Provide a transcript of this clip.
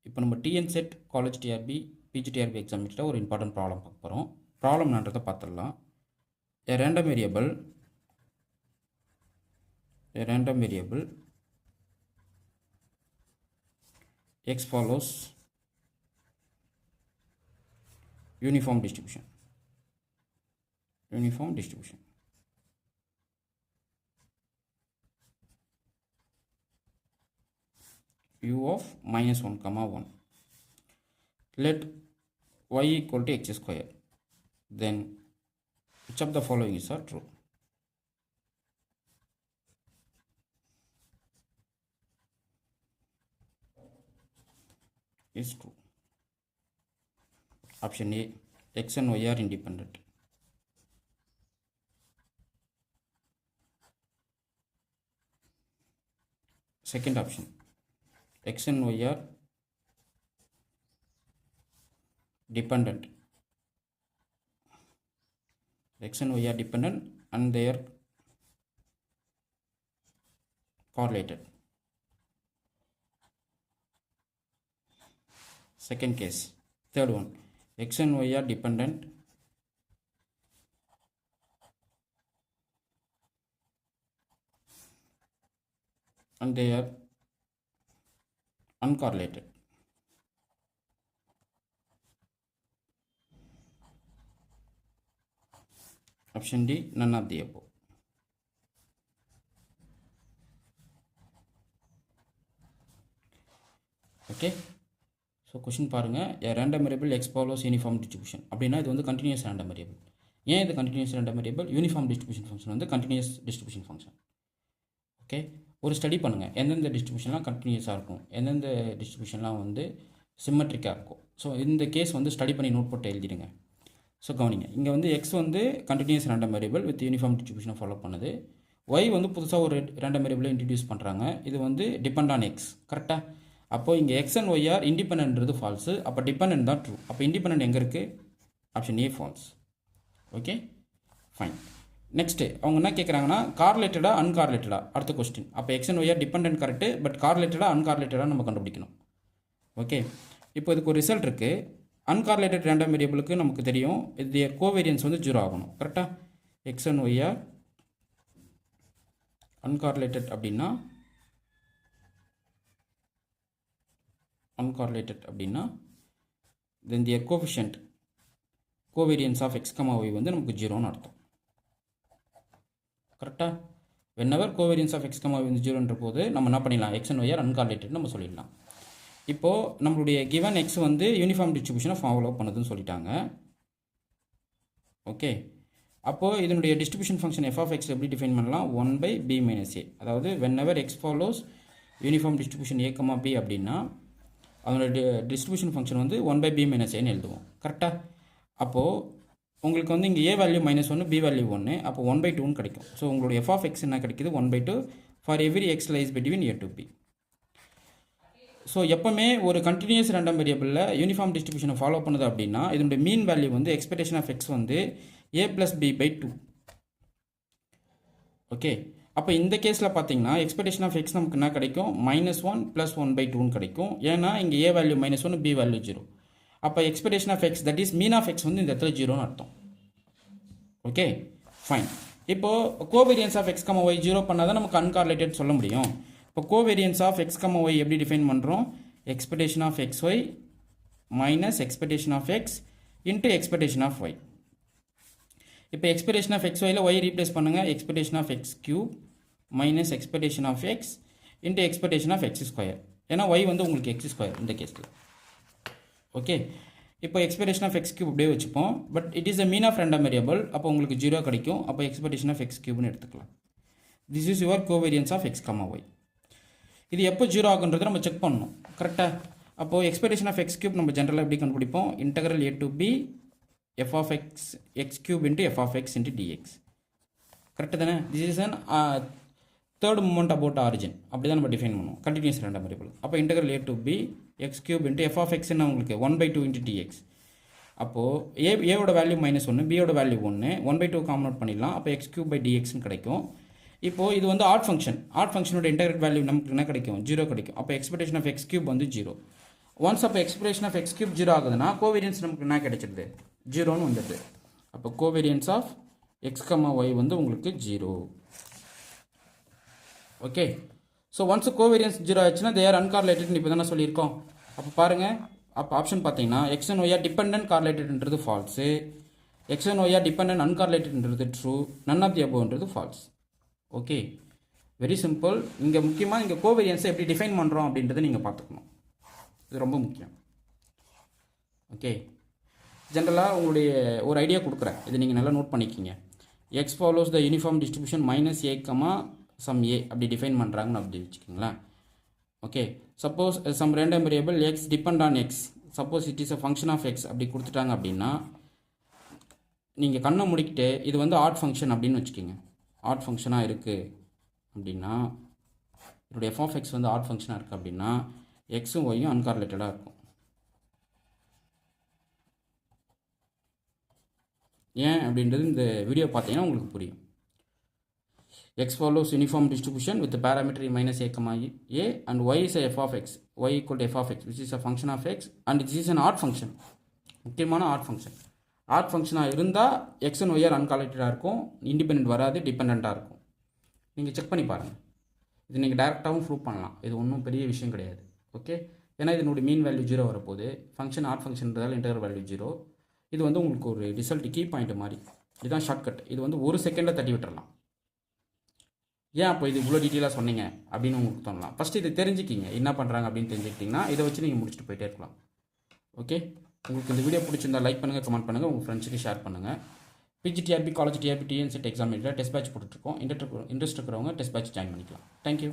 இப்போ நம்ம TNSET college TRB PGTRB exam வச்சுட்டா ஒரு இம்பார்ட்டன்ட் ப்ராப்ளம் பார்க்க போகிறோம். ப்ராப்ளம்ன்றதை பார்த்துடலாம். A random variable x follows uniform distribution. U of minus 1 comma 1. Let y equal to x square. Then which of the following is are true? Is true. Option A, x and y are independent. Second option, x and y are dependent. X and y are dependent and they are correlated. Second case. Third one, x and y are dependent and they are uncorrelated. Option D, none of the above. Okay. So question பாருங்கள், a random variable x follows uniform distribution அப்படின்னா இது வந்து continuous random variable. ஏன் இது continuous random variable? Uniform distribution function வந்து continuous distribution function. Okay, ஒரு study பண்ணுங்கள் எந்தெந்த டிஸ்ட்ரிபியூஷன்லாம் கண்டினியூஸாக இருக்கும், எந்தெந்த டிஸ்ட்ரிபியூஷன்லாம் வந்து சிம்மெட்ரிக்காக இருக்கும். ஸோ இந்த கேஸ் வந்து ஸ்டடி பண்ணி நோட் போட்டு எழுதிடுங்க. ஸோ கவனிங்க, இங்கே வந்து எக்ஸ் வந்து continuous random variable with uniform டிஸ்ட்ரிபியூஷனை ஃபாலோ பண்ணுது. ஒய் வந்து புதுசாக ஒரு ரேண்டம் வேரியபிளை இன்ட்ரடியூஸ் பண்ணுறாங்க. இது வந்து டிபெண்ட் ஆன் எக்ஸ். கரெக்டாக? அப்போது இங்கே எக்ஸ் அண்ட் ஒய் ஆர் இண்டிபெண்டன்றது ஃபால்ஸு. அப்போ டிபெண்டன்ட் தான் ட்ரூ. அப்போ இண்டிபெண்டன்ட் எங்கே இருக்குது? Option A false. Okay, fine. Next அவங்க என்ன கேட்குறாங்கன்னா, கார்லேட்டடா அன்கார்லேட்டடா? அடுத்த கொஸ்டின். அப்போ X and Y are dependent correct, but கார்லேட்டடா அன்கார்லேட்டடா நம்ம கண்டுபிடிக்கணும். ஓகே, இப்போ இதுக்கு ஒரு ரிசல்ட் இருக்குது. அன்கார்லேட்டட் ரேண்டம் வேரியபிளுக்கு நமக்கு தெரியும் இது கோவேரியன்ஸ் வந்து 0 ஆகணும். கரெக்டாக? X and Y are uncorrelated அப்படின்னா then the coefficient covariance of x, y வந்து நமக்கு 0ன்னு அர்த்தம். கரெக்டாக? whenever covariance of x, y வந்து 0ன்ற போது நம்ம என்ன பண்ணிடலாம், x and y are uncorrelated நம்ம சொல்லிடலாம். இப்போது நம்மளுடைய given x வந்து யூனிஃபார்ம் டிஸ்ட்ரிபியூஷனை ஃபாலோ பண்ணுதுன்னு சொல்லிட்டாங்க. ஓகே, அப்போது இதனுடைய distribution function f of x எப்படி டிஃபைன் பண்ணலாம்? 1/b minus a. அதாவது whenever x follows uniform distribution a, b அப்படின்னா அதோட டிஸ்ட்ரிபியூஷன் ஃபங்க்ஷன் வந்து 1/b minus a எழுதுவோம். கரெக்டாக? அப்போது உங்களுக்கு வந்து இங்கே a வேல்யூ -1, b வேல்யூ 1, அப்போ 1/2ன்னு கிடைக்கும். ஸோ உங்களுடைய f of x என்ன கிடைக்குது? 1/2 for every x lies between a to b. So எப்போவுமே ஒரு கண்டினியூஸ் ரேண்டம் வேரியபிளில் யூனிஃபார்ம் டிஸ்ட்ரிபியூஷனை ஃபாலோ பண்ணுது அப்படின்னா இதனுடைய மீன் வேல்யூ வந்து எக்ஸ்பெக்டேஷன் ஆஃப் x வந்து a + b/2. ஓகே, அப்போ இந்த கேஸில் பார்த்தீங்கன்னா எக்ஸ்பெக்டேஷன் ஆஃப் x நமக்கு என்ன கிடைக்கும்? -1 + 1/2ன்னு கிடைக்கும். ஏன்னா இங்கே a வேல்யூ -1, b வேல்யூ 0. அப்போ expectation of x, that is mean of x வந்து இந்த இடத்துல 0ன்னு அர்த்தம். Okay, fine. இப்போது கோவேரியன்ஸ் ஆஃப் x, y 0 பண்ணால் தான் நமக்கு அன்கார்லேட்டட் சொல்ல முடியும். இப்போ கோவேரியன்ஸ் ஆஃப் x, y எப்படி டிஃபைன் பண்ணுறோம்? Expectation of xy minus expectation of x into expectation of y. இப்போ எக்ஸ்பெக்டேஷன் ஆஃப் xyல y ரீப்ளேஸ் பண்ணுங்கள். Expectation of x³ minus expectation of x into expectation of x². ஏன்னா y வந்து உங்களுக்கு x² இந்த கேஸில். ஓகே, இப்போ எக்ஸ்பெக்டேஷன் ஆஃப் x³ அப்படியே வச்சுப்போம். But it is a mean of random variable. அப்போ உங்களுக்கு 0 கிடைக்கும். அப்போ எக்ஸ்பெக்டேஷன் ஆஃப் x³ எடுத்துக்கலாம். This is your covariance of x, y. இது எப்போ 0 ஆகுன்றதை நம்ம செக் பண்ணணும். கரெக்டாக? அப்போது எக்ஸ்பெக்டேஷன் ஆஃப் x³ நம்ம ஜென்ரலாக எப்படி கண்டுபிடிப்போம்? Integral a to b f of x³ into f of x into dx. Correct தானே? This is an third moment about origin. அப்படி தான் நம்ம டிஃபைன் பண்ணுவோம் கண்டினியூஸ் ரேண்டம் வேரியபிள். அப்போ integral a to b x³ into f of x என்ன உங்களுக்கு 1/2 into dx. அப்போது ஏவோட வேல்யூ -1, பியோட வேல்யூ 1, 1/2 காமன் அவுட் பண்ணிடலாம். அப்போ x³/dxன்னு கிடைக்கும். இப்போது இது வந்து ஆட் ஃபங்க்ஷனோட இன்டெகிரேட் வேல்யூ நமக்கு என்ன கிடைக்கும்? 0 கிடைக்கும். அப்போ எக்ஸ்பெக்டேஷன் ஆஃப் x³ வந்து 0. ஒன்ஸ் அப்போ expression of X cube zero ஆகுதுன்னா கோவேரியன்ஸ் நமக்கு என்ன கிடைச்சிடுது ஜீரோன்னு வந்துடுது. அப்போ covariance of X comma Y வந்து உங்களுக்கு zero. Okay, so once covariance zero ஆச்சுன்னா தே ஆர் அன்கார்லேட்டட்னு இப்போ தானே சொல்லியிருக்கோம். அப்போ பாருங்கள், அப்போ ஆப்ஷன் பார்த்தீங்கன்னா எக்ஸ் அண்ட் ஒய்ஆர் டிபெண்டன்ட் கார்லேட்டட்ன்றது false, X and Y are dependent அன்கார்லேட்டட்ன்றது ட்ரூ, நன் ஆஃப் தி அபோவ்ன்றது ஃபால்ஸ். Okay, very simple. இங்கே முக்கியமாக இங்கே கோவேரியன்ஸை எப்படி டிஃபைன் பண்ணுறோம் அப்படின்றத நீங்கள் பார்த்துக்கணும், இது ரொம்ப முக்கியம். ஓகே, ஜென்ரலாக உங்களுடைய ஒரு ஐடியா கொடுக்குறேன், இது நீங்கள் நல்லா நோட் பண்ணிக்கிங்க. X follows the uniform distribution minus A comma some A அப்படி டிஃபைன் பண்ணுறாங்கன்னு அப்படி வச்சுக்கோங்களேன். Okay, suppose some random variable X depend on X, suppose it is a function of X அப்படி கொடுத்துட்டாங்க அப்படின்னா நீங்கள் கண்ணை முடிக்கிட்டு இது வந்து ஆட் ஃபங்க்ஷன் அப்படின்னு வச்சுக்கோங்க. ஆட் ஃபங்க்ஷனாக இருக்குது அப்படின்னா இதோடைய எஃப் ஆஃப் எக்ஸ் வந்து ஆட் ஃபங்க்ஷனாக இருக்குது அப்படின்னா எக்ஸும் ஒய்யும் அன்கார்லேட்டடாக இருக்கும். ஏன் அப்படின்றது இந்த வீடியோ பார்த்தீங்கன்னா உங்களுக்கு புரியும். X follows uniform distribution with the parameter minus a comma a and y is a f of x, y equal to f of x which is a function of x and this is an odd function. முக்கியமான add function. Add ஃபங்க்ஷனாக இருந்தால் X and YR அன்காலேட்டடாக இருக்கும், independent வராது, டிபெண்ட்டாக இருக்கும். நீங்கள் check பண்ணி பாருங்கள், இது நீங்கள் டேரெக்டாகவும் ப்ரூவ் பண்ணலாம், இது ஒன்றும் பெரிய விஷயம் கிடையாது. ஓகே, ஏன்னா இதனுடைய மீன் வேல்யூ ஜீரோ வரப்போகுது, ஃபங்க்ஷன் ஆட் ஃபங்க்ஷன்றதால் இன்டர்வல் வேல்யூ ஜீரோ. இது வந்து உங்களுக்கு ஒரு ரிசல்ட் கீ பாயிண்ட் மாதிரி, இதுதான் ஷார்ட்கட். இது வந்து ஒரு செகண்டில் தட்டி விட்டுறலாம். ஏன் அப்போ இது இவ்வளோ டீட்டெயிலாக சொன்னீங்க அப்படின்னு உங்களுக்கு தோணலாம். ஃபஸ்ட்டு இதை தெரிஞ்சுக்கிங்க, என்ன பண்ணுறாங்க அப்படின்னு தெரிஞ்சுக்கிட்டிங்கன்னா இதை வச்சு நீங்கள் முடிச்சுட்டு போயிட்டே இருக்கலாம். ஓகே, உங்களுக்கு இந்த வீடியோ பிடிச்சிருந்தா லைக் பண்ணுங்கள், கமெண்ட் பண்ணுங்கள், உங்கள் ஃப்ரெண்ட்ஸுக்கு ஷேர் பண்ணுங்கள். PGTRB college TRB TNSET exam எழுத டெஸ்ட் பேட்ச் போட்டுட்ருக்கோம். இன்ட்ரெஸ்ட் இருக்கிறவங்க டெஸ்ட் பேட்ச் ஜாயின் பண்ணிக்கலாம். தேங்க்யூ.